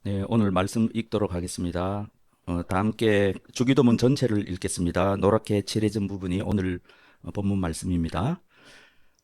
네, 오늘 말씀 읽도록 하겠습니다. 다 함께 주기도문 전체를 읽겠습니다. 노랗게 칠해진 부분이 오늘 본문 말씀입니다.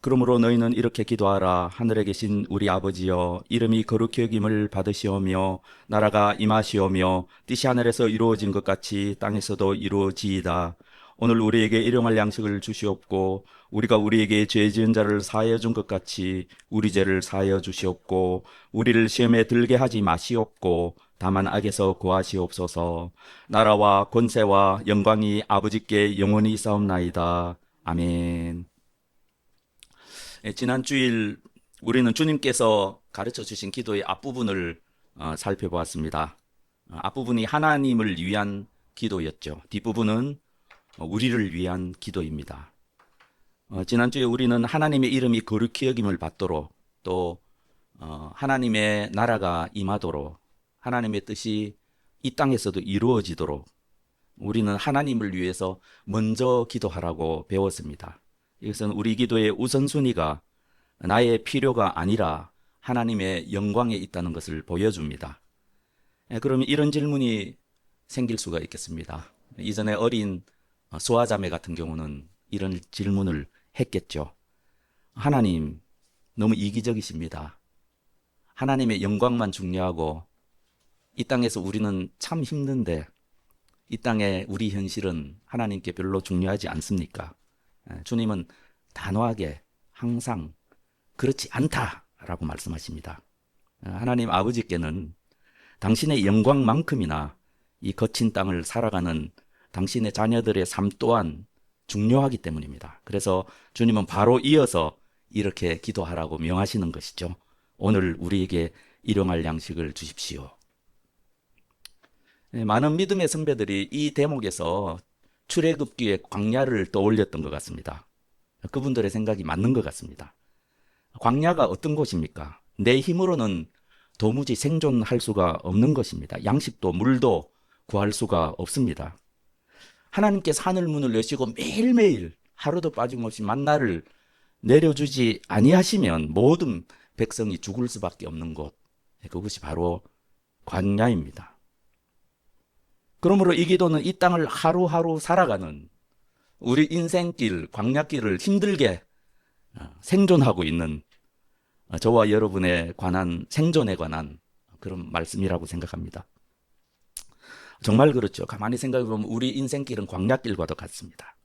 그러므로 너희는 이렇게 기도하라. 하늘에 계신 우리 아버지여, 이름이 거룩히 여김을 받으시오며 나라가 임하시오며 뜻이 하늘에서 이루어진 것 같이 땅에서도 이루어지이다. 오늘 우리에게 일용할 양식을 주시옵고 우리가 우리에게 죄 지은 자를 사하여 준 것 같이 우리 죄를 사하여 주시옵고 우리를 시험에 들게 하지 마시옵고 다만 악에서 구하시옵소서. 나라와 권세와 영광이 아버지께 영원히 있사옵나이다. 아멘. 지난 주일 우리는 주님께서 가르쳐 주신 기도의 앞부분을 살펴보았습니다. 앞부분이 하나님을 위한 기도였죠. 뒷부분은 우리를 위한 기도입니다. 지난주에 우리는 하나님의 이름이 거룩히 여김을 받도록 또 하나님의 나라가 임하도록 하나님의 뜻이 이 땅에서도 이루어지도록 우리는 하나님을 위해서 먼저 기도하라고 배웠습니다. 이것은 우리 기도의 우선순위가 나의 필요가 아니라 하나님의 영광에 있다는 것을 보여줍니다. 그러면 이런 질문이 생길 수가 있겠습니다. 이전에 어린 소아자매 같은 경우는 이런 질문을 했겠죠. 하나님, 너무 이기적이십니다. 하나님의 영광만 중요하고 이 땅에서 우리는 참 힘든데 이 땅의 우리 현실은 하나님께 별로 중요하지 않습니까? 주님은 단호하게 항상 그렇지 않다라고 말씀하십니다. 하나님 아버지께는 당신의 영광만큼이나 이 거친 땅을 살아가는 당신의 자녀들의 삶 또한 중요하기 때문입니다. 그래서 주님은 바로 이어서 이렇게 기도하라고 명하시는 것이죠. 오늘 우리에게 일용할 양식을 주십시오. 많은 믿음의 선배들이 이 대목에서 출애굽기의 광야를 떠올렸던 것 같습니다. 그분들의 생각이 맞는 것 같습니다. 광야가 어떤 곳입니까? 내 힘으로는 도무지 생존할 수가 없는 것입니다. 양식도 물도 구할 수가 없습니다. 하나님께서 하늘 문을 여시고 매일매일 하루도 빠짐없이 만나를 내려주지 아니하시면 모든 백성이 죽을 수밖에 없는 곳, 그것이 바로 광야입니다. 그러므로 이 기도는 이 땅을 하루하루 살아가는 우리 인생길, 광야길을 힘들게 생존하고 있는 저와 여러분에 관한 생존에 관한 그런 말씀이라고 생각합니다. 정말 그렇죠. 가만히 생각해 보면 우리 인생길은 광야길과도 같습니다.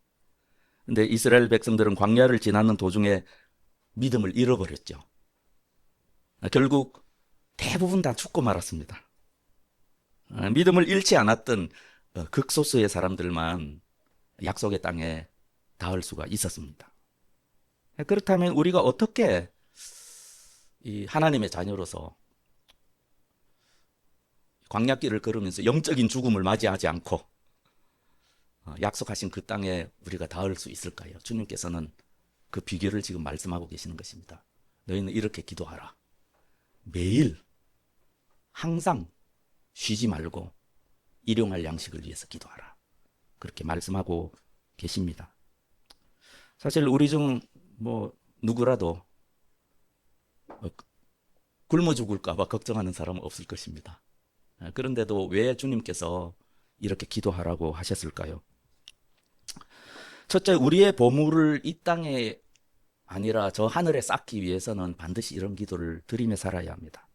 근데 이스라엘 백성들은 광야를 지나는 도중에 믿음을 잃어버렸죠. 결국 대부분 다 죽고 말았습니다. 믿음을 잃지 않았던 극소수의 사람들만 약속의 땅에 닿을 수가 있었습니다. 그렇다면 우리가 어떻게 이 하나님의 자녀로서 광야길을 걸으면서 영적인 죽음을 맞이하지 않고 약속하신 그 땅에 우리가 닿을 수 있을까요? 주님께서는 그 비결을 지금 말씀하고 계시는 것입니다. 너희는 이렇게 기도하라. 매일 항상 쉬지 말고 일용할 양식을 위해서 기도하라. 그렇게 말씀하고 계십니다. 사실 우리 중 누구라도 굶어 죽을까 봐 걱정하는 사람은 없을 것입니다. 그런데도 왜 주님께서 이렇게 기도하라고 하셨을까요? 첫째, 우리의 보물을 이 땅에 아니라 저 하늘에 쌓기 위해서는 반드시 이런 기도를 드리며 살아야 합니다.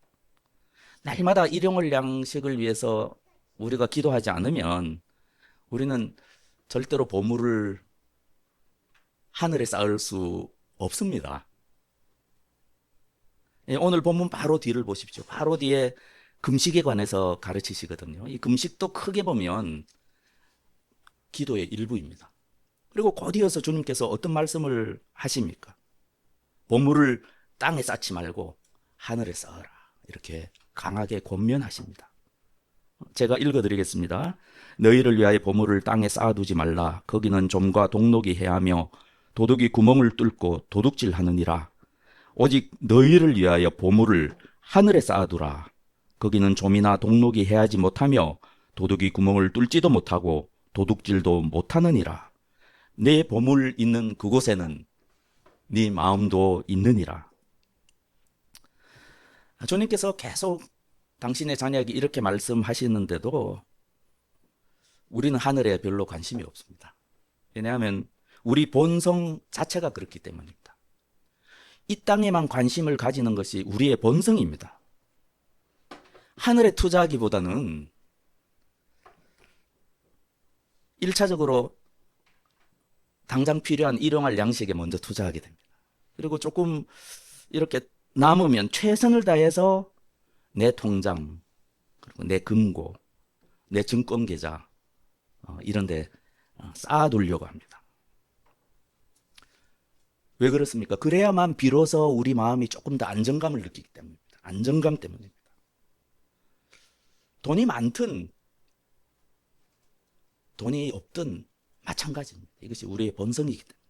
날마다 일용할 양식을 위해서 우리가 기도하지 않으면 우리는 절대로 보물을 하늘에 쌓을 수 없습니다. 오늘 본문 바로 뒤를 보십시오. 바로 뒤에 금식에 관해서 가르치시거든요. 이 금식도 크게 보면 기도의 일부입니다. 그리고 곧 이어서 주님께서 어떤 말씀을 하십니까? 보물을 땅에 쌓지 말고 하늘에 쌓아라. 이렇게 강하게 권면하십니다. 제가 읽어드리겠습니다. 너희를 위하여 보물을 땅에 쌓아두지 말라. 거기는 좀과 동록이 해하며 도둑이 구멍을 뚫고 도둑질하느니라. 오직 너희를 위하여 보물을 하늘에 쌓아두라. 거기는 좀이나 동록이 해하지 못하며 도둑이 구멍을 뚫지도 못하고 도둑질도 못하느니라. 내 보물 있는 그곳에는 네 마음도 있느니라. 주님께서 계속 당신의 자녀에게 이렇게 말씀하시는데도 우리는 하늘에 별로 관심이 없습니다. 왜냐하면 우리 본성 자체가 그렇기 때문입니다. 이 땅에만 관심을 가지는 것이 우리의 본성입니다. 하늘에 투자하기보다는 1차적으로 당장 필요한 일용할 양식에 먼저 투자하게 됩니다. 그리고 조금 이렇게 남으면 최선을 다해서 내 통장, 그리고 내 금고, 내 증권계좌 이런 데 쌓아두려고 합니다. 왜 그렇습니까? 그래야만 비로소 우리 마음이 조금 더 안정감을 느끼기 때문입니다. 안정감 때문입니다. 돈이 많든 돈이 없든 마찬가지입니다. 이것이 우리의 본성이기 때문에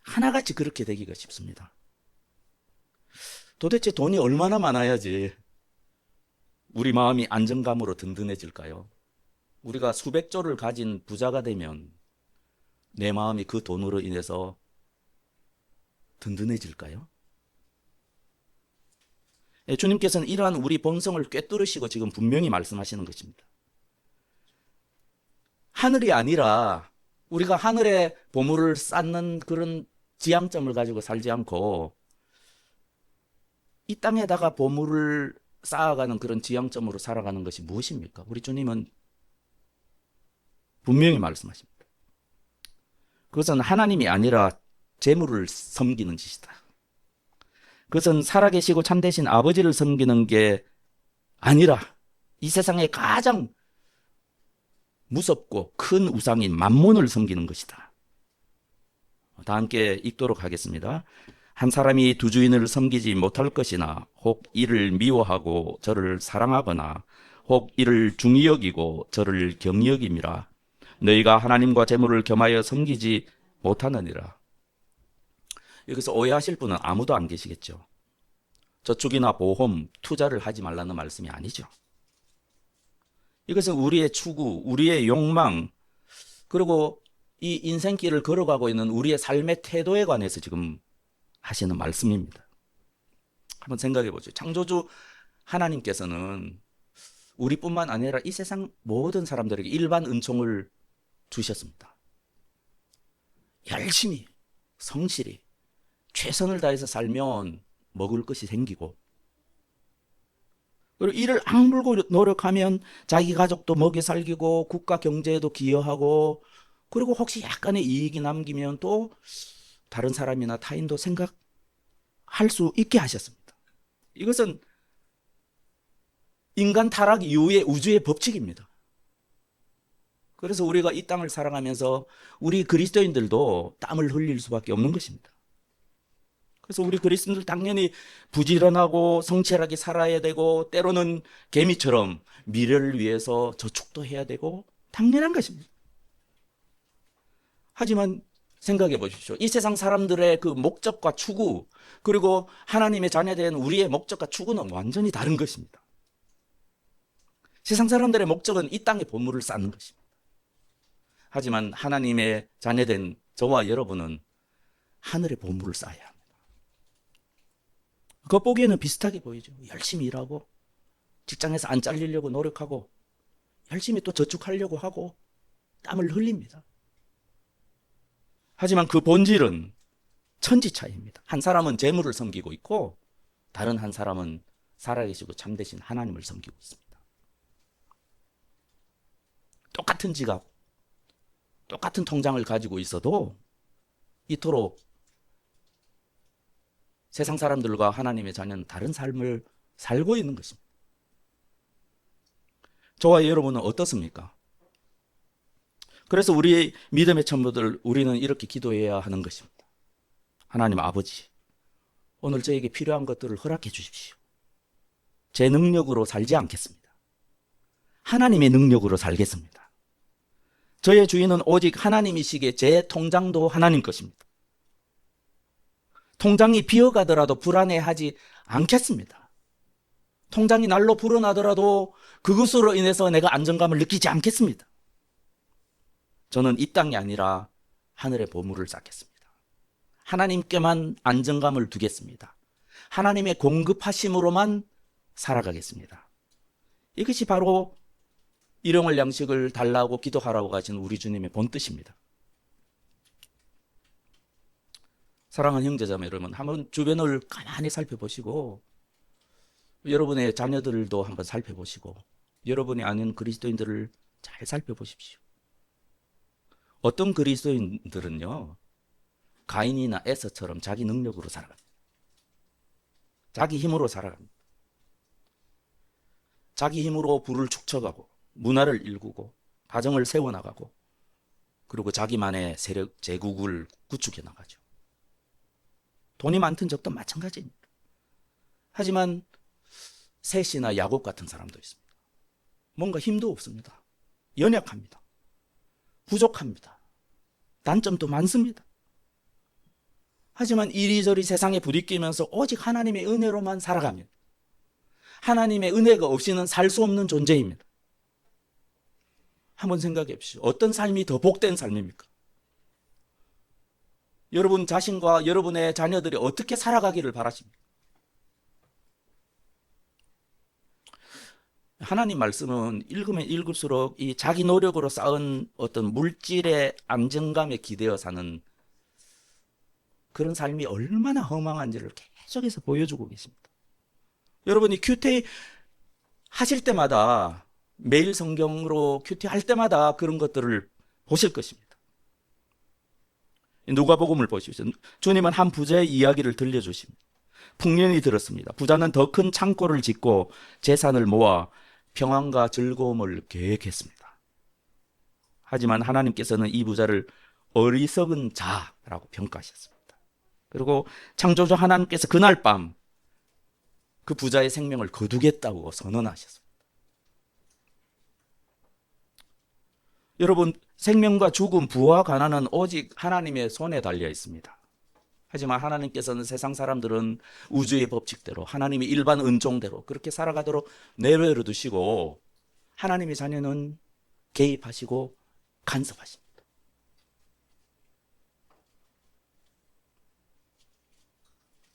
하나같이 그렇게 되기가 쉽습니다. 도대체 돈이 얼마나 많아야지 우리 마음이 안정감으로 든든해질까요? 우리가 수백조를 가진 부자가 되면 내 마음이 그 돈으로 인해서 든든해질까요? 주님께서는 이러한 우리 본성을 꿰뚫으시고 지금 분명히 말씀하시는 것입니다. 하늘이 아니라 우리가 하늘에 보물을 쌓는 그런 지향점을 가지고 살지 않고 이 땅에다가 보물을 쌓아가는 그런 지향점으로 살아가는 것이 무엇입니까? 우리 주님은 분명히 말씀하십니다. 그것은 하나님이 아니라 재물을 섬기는 짓이다. 그것은 살아계시고 참되신 아버지를 섬기는 게 아니라 이 세상에 가장 무섭고 큰 우상인 만몬을 섬기는 것이다. 다 함께 읽도록 하겠습니다. 한 사람이 두 주인을 섬기지 못할 것이나 혹 이를 미워하고 저를 사랑하거나 혹 이를 중히 여기고 저를 경히 여김이라. 너희가 하나님과 재물을 겸하여 섬기지 못하느니라. 여기서 오해하실 분은 아무도 안 계시겠죠. 저축이나 보험, 투자를 하지 말라는 말씀이 아니죠. 이것은 우리의 추구, 우리의 욕망, 그리고 이 인생길을 걸어가고 있는 우리의 삶의 태도에 관해서 지금 하시는 말씀입니다. 한번 생각해 보죠. 창조주 하나님께서는 우리뿐만 아니라 이 세상 모든 사람들에게 일반 은총을 주셨습니다. 열심히, 성실히, 최선을 다해서 살면 먹을 것이 생기고, 그리고 이를 악물고 노력하면 자기 가족도 먹여 살리고 국가 경제에도 기여하고, 그리고 혹시 약간의 이익이 남기면 또 다른 사람이나 타인도 생각할 수 있게 하셨습니다. 이것은 인간 타락 이후의 우주의 법칙입니다. 그래서 우리가 이 땅을 살아가면서 우리 그리스도인들도 땀을 흘릴 수밖에 없는 것입니다. 그래서 우리 그리스도인들 당연히 부지런하고 성실하게 살아야 되고, 때로는 개미처럼 미래를 위해서 저축도 해야 되고 당연한 것입니다. 하지만 생각해 보십시오. 이 세상 사람들의 그 목적과 추구, 그리고 하나님의 자녀된 우리의 목적과 추구는 완전히 다른 것입니다. 세상 사람들의 목적은 이 땅에 보물을 쌓는 것입니다. 하지만 하나님의 자녀된 저와 여러분은 하늘의 보물을 쌓아야 합니다. 겉보기에는 비슷하게 보이죠. 열심히 일하고 직장에서 안 잘리려고 노력하고 열심히 또 저축하려고 하고 땀을 흘립니다. 하지만 그 본질은 천지 차이입니다. 한 사람은 재물을 섬기고 있고 다른 한 사람은 살아계시고 참되신 하나님을 섬기고 있습니다. 똑같은 지갑, 똑같은 통장을 가지고 있어도 이토록 세상 사람들과 하나님의 자녀는 다른 삶을 살고 있는 것입니다. 저와 여러분은 어떻습니까? 그래서 우리 믿음의 천부들, 우리는 이렇게 기도해야 하는 것입니다. 하나님 아버지, 오늘 저에게 필요한 것들을 허락해 주십시오. 제 능력으로 살지 않겠습니다. 하나님의 능력으로 살겠습니다. 저의 주인은 오직 하나님이시기에 제 통장도 하나님 것입니다. 통장이 비어가더라도 불안해하지 않겠습니다. 통장이 날로 불어나더라도 그것으로 인해서 내가 안정감을 느끼지 않겠습니다. 저는 이 땅이 아니라 하늘의 보물을 쌓겠습니다. 하나님께만 안정감을 두겠습니다. 하나님의 공급하심으로만 살아가겠습니다. 이것이 바로 일용할 양식을 달라고 기도하라고 하신 우리 주님의 본뜻입니다. 사랑하는 형제자매 여러분, 한번 주변을 가만히 살펴보시고 여러분의 자녀들도 한번 살펴보시고 여러분이 아는 그리스도인들을 잘 살펴보십시오. 어떤 그리스도인들은요, 가인이나 에서처럼 자기 능력으로 살아갑니다. 자기 힘으로 살아갑니다. 자기 힘으로 부를 축적하고 문화를 일구고 가정을 세워나가고 그리고 자기만의 세력 제국을 구축해 나가죠. 돈이 많든 적든 마찬가지입니다. 하지만 셋이나 야곱 같은 사람도 있습니다. 뭔가 힘도 없습니다. 연약합니다. 부족합니다. 단점도 많습니다. 하지만 이리저리 세상에 부딪히면서 오직 하나님의 은혜로만 살아갑니다. 하나님의 은혜가 없이는 살 수 없는 존재입니다. 한번 생각해 보십시오. 어떤 삶이 더 복된 삶입니까? 여러분 자신과 여러분의 자녀들이 어떻게 살아가기를 바라십니까? 하나님 말씀은 읽으면 읽을수록 이 자기 노력으로 쌓은 어떤 물질의 안정감에 기대어 사는 그런 삶이 얼마나 허망한지를 계속해서 보여주고 계십니다. 여러분이 큐티 하실 때마다 매일 성경으로 큐티 할 때마다 그런 것들을 보실 것입니다. 누가복음을 보십시오. 주님은 한 부자의 이야기를 들려주십니다. 풍년이 들었습니다. 부자는 더 큰 창고를 짓고 재산을 모아 평안과 즐거움을 계획했습니다. 하지만 하나님께서는 이 부자를 어리석은 자라고 평가하셨습니다. 그리고 창조주 하나님께서 그날 밤 그 부자의 생명을 거두겠다고 선언하셨습니다. 여러분, 생명과 죽음, 부와 가난은 오직 하나님의 손에 달려 있습니다. 하지만 하나님께서는 세상 사람들은 우주의 법칙대로 하나님의 일반 은총대로 그렇게 살아가도록 내버려 두시고 하나님의 자녀는 개입하시고 간섭하십니다.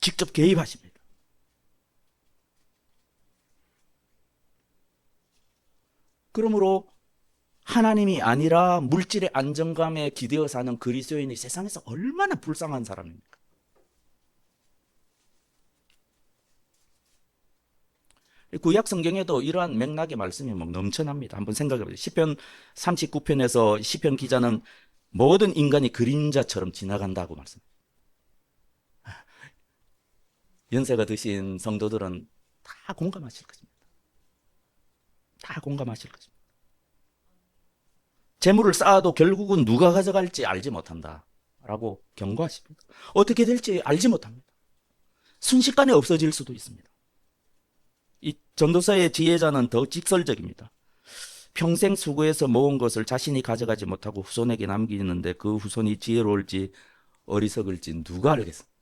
직접 개입하십니다. 그러므로 하나님이 아니라 물질의 안정감에 기대어 사는 그리스도인이 세상에서 얼마나 불쌍한 사람입니까? 구약 성경에도 이러한 맥락의 말씀이 넘쳐납니다. 한번 생각해 보세요. 시편 39편에서 시편 기자는 모든 인간이 그림자처럼 지나간다고 말씀합니다. 연세가 드신 성도들은 다 공감하실 것입니다. 다 공감하실 것입니다. 재물을 쌓아도 결국은 누가 가져갈지 알지 못한다라고 경고하십니다. 어떻게 될지 알지 못합니다. 순식간에 없어질 수도 있습니다. 이 전도서의 지혜자는 더 직설적입니다. 평생 수고해서 모은 것을 자신이 가져가지 못하고 후손에게 남기는데 그 후손이 지혜로울지 어리석을지 누가 알겠습니까?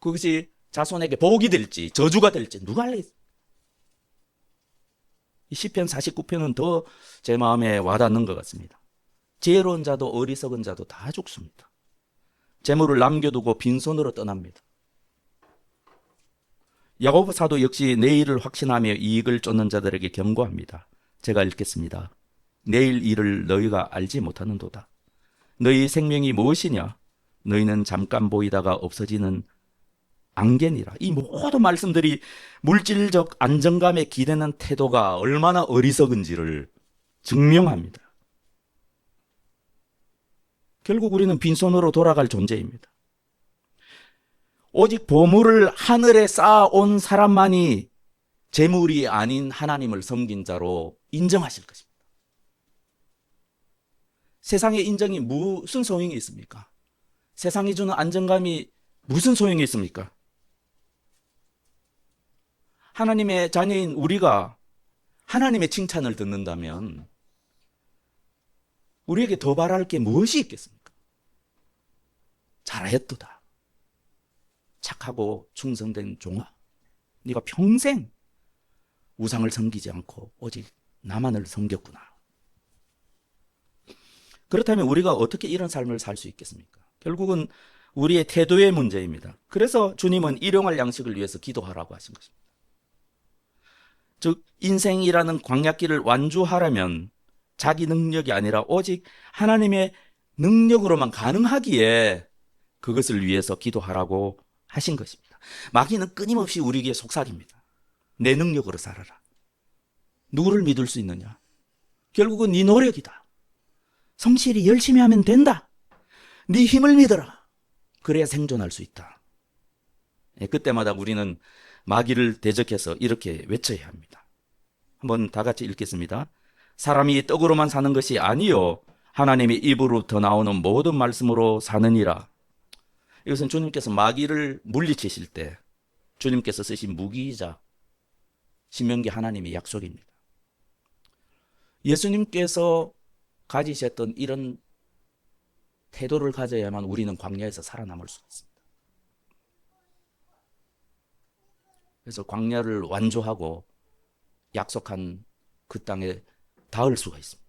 그것이 자손에게 복이 될지 저주가 될지 누가 알겠습니까? 이 시편 49편은 더 제 마음에 와닿는 것 같습니다. 지혜로운 자도 어리석은 자도 다 죽습니다. 재물을 남겨두고 빈손으로 떠납니다. 야고보 사도 역시 내일을 확신하며 이익을 쫓는 자들에게 경고합니다. 제가 읽겠습니다. 내일 일을 너희가 알지 못하는도다. 너희 생명이 무엇이냐? 너희는 잠깐 보이다가 없어지는 안개니라. 이 모든 말씀들이 물질적 안정감에 기대는 태도가 얼마나 어리석은지를 증명합니다. 결국 우리는 빈손으로 돌아갈 존재입니다. 오직 보물을 하늘에 쌓아온 사람만이 재물이 아닌 하나님을 섬긴 자로 인정하실 것입니다. 세상의 인정이 무슨 소용이 있습니까? 세상이 주는 안정감이 무슨 소용이 있습니까? 하나님의 자녀인 우리가 하나님의 칭찬을 듣는다면 우리에게 더 바랄 게 무엇이 있겠습니까? 잘했도다. 착하고 충성된 종아. 네가 평생 우상을 섬기지 않고 오직 나만을 섬겼구나. 그렇다면 우리가 어떻게 이런 삶을 살 수 있겠습니까? 결국은 우리의 태도의 문제입니다. 그래서 주님은 일용할 양식을 위해서 기도하라고 하신 것입니다. 즉 인생이라는 광야길을 완주하려면 자기 능력이 아니라 오직 하나님의 능력으로만 가능하기에 그것을 위해서 기도하라고 하신 것입니다. 마귀는 끊임없이 우리에게 속삭입니다. 내 능력으로 살아라. 누구를 믿을 수 있느냐? 결국은 네 노력이다. 성실히 열심히 하면 된다. 네 힘을 믿어라. 그래야 생존할 수 있다. 그때마다 우리는 마귀를 대적해서 이렇게 외쳐야 합니다. 한번 다 같이 읽겠습니다. 사람이 떡으로만 사는 것이 아니요 하나님의 입으로부터 나오는 모든 말씀으로 사느니라. 이것은 주님께서 마귀를 물리치실 때 주님께서 쓰신 무기이자 신명기 하나님의 약속입니다. 예수님께서 가지셨던 이런 태도를 가져야만 우리는 광야에서 살아남을 수 있습니다. 그래서 광야를 완주하고 약속한 그 땅에 닿을 수가 있습니다.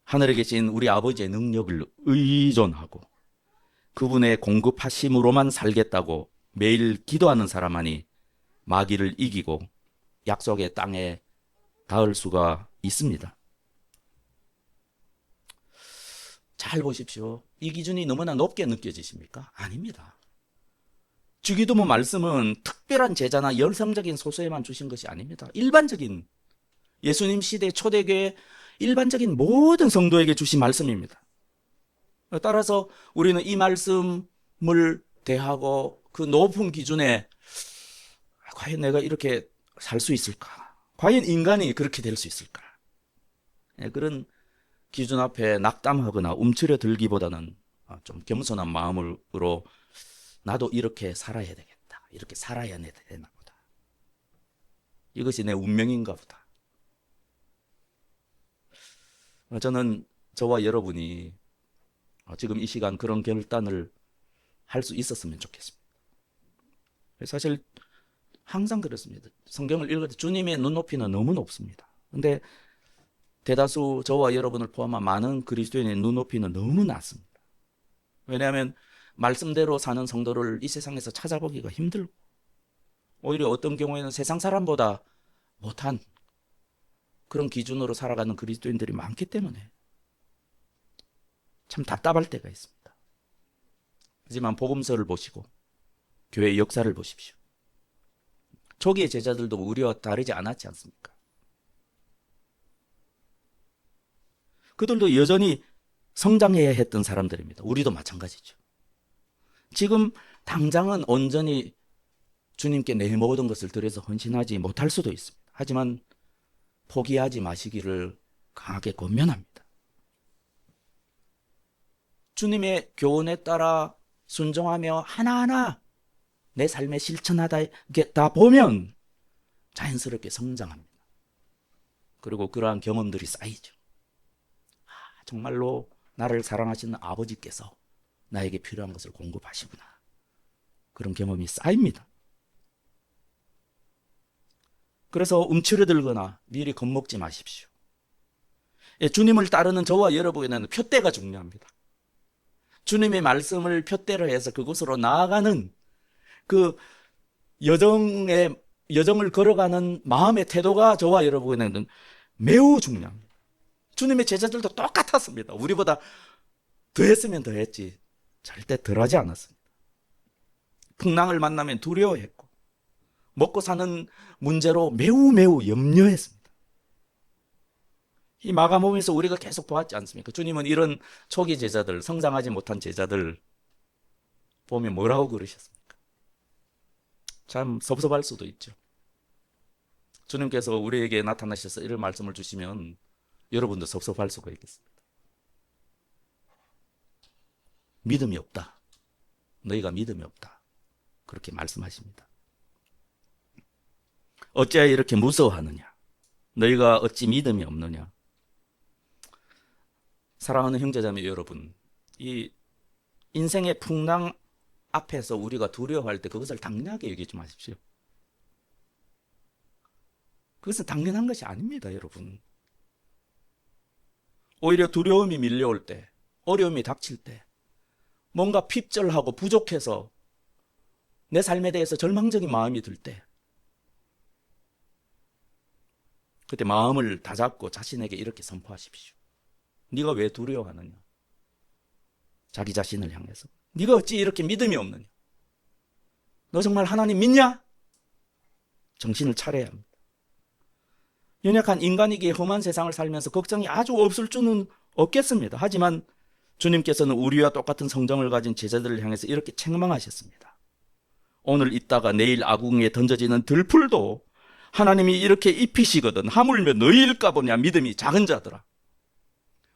하늘에 계신 우리 아버지의 능력을 의존하고 그분의 공급하심으로만 살겠다고 매일 기도하는 사람만이 마귀를 이기고 약속의 땅에 닿을 수가 있습니다. 잘 보십시오. 이 기준이 너무나 높게 느껴지십니까? 아닙니다. 주기도문 말씀은 특별한 제자나 열성적인 소수에만 주신 것이 아닙니다. 일반적인 예수님 시대 초대교회 일반적인 모든 성도에게 주신 말씀입니다. 따라서 우리는 이 말씀을 대하고 그 높은 기준에 과연 내가 이렇게 살 수 있을까? 과연 인간이 그렇게 될 수 있을까? 그런 기준 앞에 낙담하거나 움츠려 들기보다는 좀 겸손한 마음으로 나도 이렇게 살아야 되겠다. 이렇게 살아야 되나 보다. 이것이 내 운명인가 보다. 저는 저와 여러분이 지금 이 시간 그런 결단을 할 수 있었으면 좋겠습니다. 사실 항상 그렇습니다. 성경을 읽을 때 주님의 눈높이는 너무 높습니다. 근데 대다수 저와 여러분을 포함한 많은 그리스도인의 눈높이는 너무 낮습니다. 왜냐하면 말씀대로 사는 성도를 이 세상에서 찾아보기가 힘들고 오히려 어떤 경우에는 세상 사람보다 못한 그런 기준으로 살아가는 그리스도인들이 많기 때문에 참 답답할 때가 있습니다. 하지만 복음서를 보시고 교회의 역사를 보십시오. 초기의 제자들도 우리와 다르지 않았지 않습니까? 그들도 여전히 성장해야 했던 사람들입니다. 우리도 마찬가지죠. 지금 당장은 온전히 주님께 내 모든 것을 드려서 헌신하지 못할 수도 있습니다. 하지만 포기하지 마시기를 강하게 권면합니다. 주님의 교훈에 따라 순종하며 하나하나 내 삶에 실천하다 보면 자연스럽게 성장합니다. 그리고 그러한 경험들이 쌓이죠. 정말로 나를 사랑하시는 아버지께서 나에게 필요한 것을 공급하시구나. 그런 경험이 쌓입니다. 그래서 움츠러들거나 미리 겁먹지 마십시오. 주님을 따르는 저와 여러분에게는 표대가 중요합니다. 주님의 말씀을 표대로 해서 그곳으로 나아가는 그 여정을 걸어가는 마음의 태도가 저와 여러분에게는 매우 중요합니다. 주님의 제자들도 똑같았습니다. 우리보다 더 했으면 더 했지 절대 덜하지 않았습니다. 풍랑을 만나면 두려워했고 먹고 사는 문제로 매우 염려했습니다. 이 마가복음에서 우리가 계속 보았지 않습니까? 주님은 이런 초기 제자들, 성장하지 못한 제자들 보면 뭐라고 그러셨습니까? 참 섭섭할 수도 있죠. 주님께서 우리에게 나타나셔서 이런 말씀을 주시면 여러분도 섭섭할 수가 있겠습니다. 믿음이 없다. 너희가 믿음이 없다. 그렇게 말씀하십니다. 어찌하여 이렇게 무서워하느냐? 너희가 어찌 믿음이 없느냐? 사랑하는 형제자매 여러분, 이 인생의 풍랑 앞에서 우리가 두려워할 때 그것을 당연하게 여기지 마십시오. 그것은 당연한 것이 아닙니다, 여러분. 오히려 두려움이 밀려올 때, 어려움이 닥칠 때 뭔가 핍절하고 부족해서 내 삶에 대해서 절망적인 마음이 들 때, 그때 마음을 다잡고 자신에게 이렇게 선포하십시오. 네가 왜 두려워하느냐? 자기 자신을 향해서. 네가 어찌 이렇게 믿음이 없느냐? 너 정말 하나님 믿냐? 정신을 차려야 합니다. 연약한 인간이기에 험한 세상을 살면서 걱정이 아주 없을 줄은 없겠습니다. 하지만 주님께서는 우리와 똑같은 성정을 가진 제자들을 향해서 이렇게 책망하셨습니다. 오늘 있다가 내일 아궁이에 던져지는 들풀도 하나님이 이렇게 입히시거든 하물며 너희일까 보냐 믿음이 작은 자들아.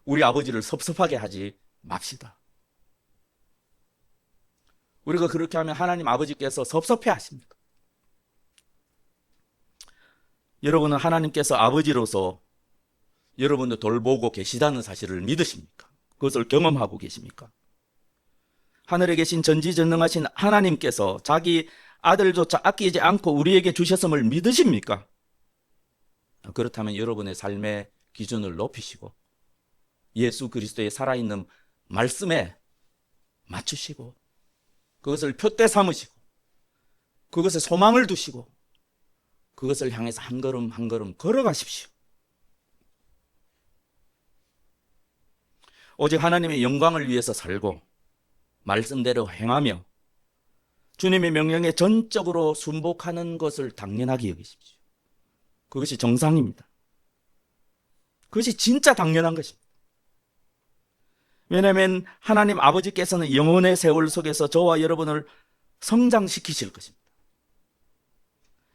우리 아버지를 섭섭하게 하지 맙시다. 우리가 그렇게 하면 하나님 아버지께서 섭섭해 하십니다. 여러분은 하나님께서 아버지로서 여러분을 돌보고 계시다는 사실을 믿으십니까? 그것을 경험하고 계십니까? 하늘에 계신 전지전능하신 하나님께서 자기 아들조차 아끼지 않고 우리에게 주셨음을 믿으십니까? 그렇다면 여러분의 삶의 기준을 높이시고 예수 그리스도의 살아있는 말씀에 맞추시고 그것을 표대 삼으시고 그것에 소망을 두시고 그것을 향해서 한 걸음 한 걸음 걸어가십시오. 오직 하나님의 영광을 위해서 살고 말씀대로 행하며 주님의 명령에 전적으로 순복하는 것을 당연하게 여기십시오. 그것이 정상입니다. 그것이 진짜 당연한 것입니다. 왜냐하면 하나님 아버지께서는 영혼의 세월 속에서 저와 여러분을 성장시키실 것입니다.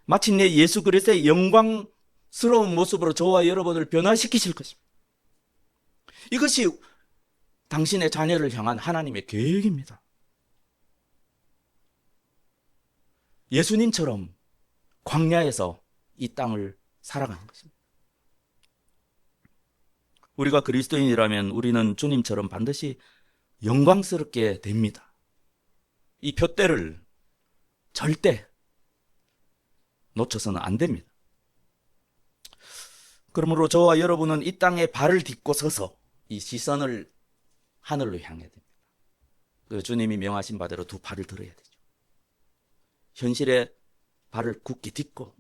마침내 예수 그리스도의 영광스러운 모습으로 저와 여러분을 변화시키실 것입니다. 이것이 당신의 자녀를 향한 하나님의 계획입니다. 예수님처럼 광야에서 이 땅을 살아가는 것입니다. 우리가 그리스도인이라면 우리는 주님처럼 반드시 영광스럽게 됩니다. 이 표대를 절대 놓쳐서는 안 됩니다. 그러므로 저와 여러분은 이 땅에 발을 딛고 서서 이 시선을 하늘로 향해야 됩니다. 그 주님이 명하신 바대로 두 팔을 들어야 되죠. 현실에 발을 굳게 딛고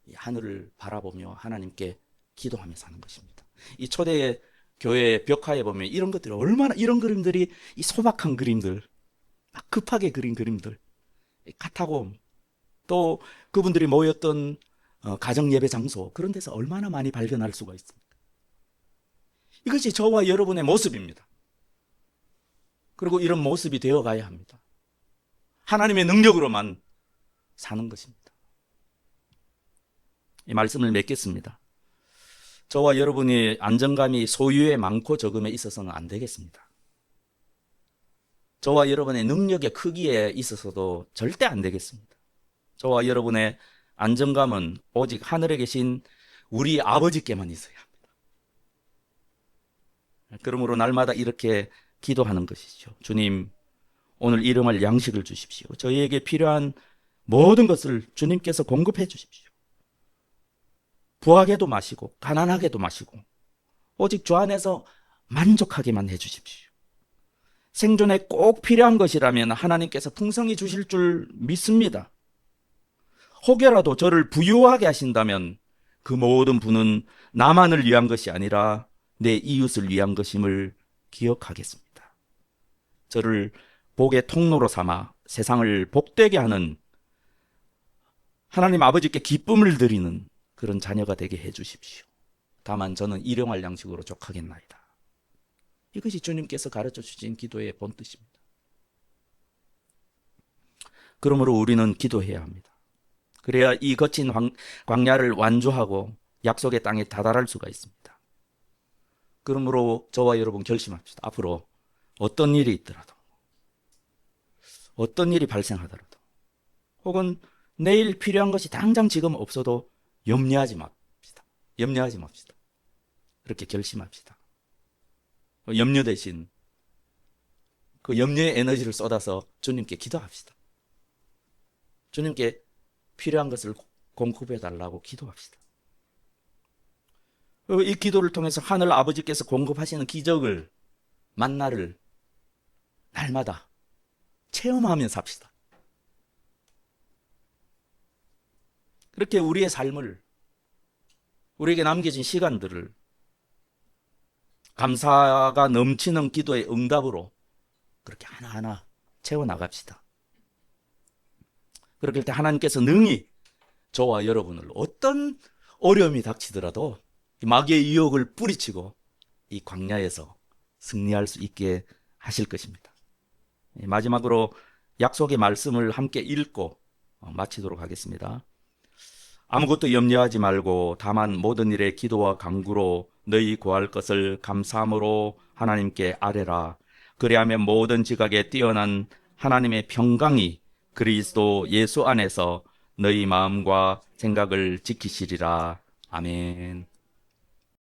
이 하늘을 바라보며 하나님께 기도하며 사는 것입니다. 이 초대 교회 벽화에 보면 이런 것들이 얼마나 이런 그림들이 이 소박한 그림들, 막 급하게 그린 그림들, 카타콤 또 그분들이 모였던 가정 예배 장소 그런 데서 얼마나 많이 발견할 수가 있습니까? 이것이 저와 여러분의 모습입니다. 그리고 이런 모습이 되어가야 합니다. 하나님의 능력으로만 사는 것입니다. 이 말씀을 맺겠습니다. 저와 여러분이 안정감이 소유에 많고 적음에 있어서는 안 되겠습니다. 저와 여러분의 능력의 크기에 있어서도 절대 안 되겠습니다. 저와 여러분의 안정감은 오직 하늘에 계신 우리 아버지께만 있어야 합니다. 그러므로 날마다 이렇게 기도하는 것이죠. 주님, 오늘 일용할 양식을 주십시오. 저희에게 필요한 모든 것을 주님께서 공급해 주십시오. 부하게도 마시고 가난하게도 마시고 오직 주 안에서 만족하게만 해 주십시오. 생존에 꼭 필요한 것이라면 하나님께서 풍성히 주실 줄 믿습니다. 혹여라도 저를 부유하게 하신다면 그 모든 부는 나만을 위한 것이 아니라 내 이웃을 위한 것임을 기억하겠습니다. 저를 복의 통로로 삼아 세상을 복되게 하는 하나님 아버지께 기쁨을 드리는 그런 자녀가 되게 해 주십시오. 다만 저는 일용할 양식으로 족하겠나이다. 이것이 주님께서 가르쳐 주신 기도의 본뜻입니다. 그러므로 우리는 기도해야 합니다. 그래야 이 거친 광야를 완주하고 약속의 땅에 다다를 수가 있습니다. 그러므로 저와 여러분 결심합시다. 앞으로 어떤 일이 있더라도 어떤 일이 발생하더라도 혹은 내일 필요한 것이 당장 지금 없어도 염려하지 맙시다. 염려하지 맙시다. 그렇게 결심합시다. 염려 대신 그 염려의 에너지를 쏟아서 주님께 기도합시다. 주님께 필요한 것을 공급해 달라고 기도합시다. 이 기도를 통해서 하늘 아버지께서 공급하시는 기적을 만나를 날마다 체험하며 삽시다. 그렇게 우리의 삶을, 우리에게 남겨진 시간들을 감사가 넘치는 기도의 응답으로 그렇게 하나하나 채워나갑시다. 그럴 때 하나님께서 능히 저와 여러분을 어떤 어려움이 닥치더라도 마귀의 유혹을 뿌리치고 이 광야에서 승리할 수 있게 하실 것입니다. 마지막으로 약속의 말씀을 함께 읽고 마치도록 하겠습니다. 아무것도 염려하지 말고 다만 모든 일에 기도와 간구로 너희 구할 것을 감사함으로 하나님께 아뢰라. 그리하면 모든 지각에 뛰어난 하나님의 평강이 그리스도 예수 안에서 너희 마음과 생각을 지키시리라. 아멘.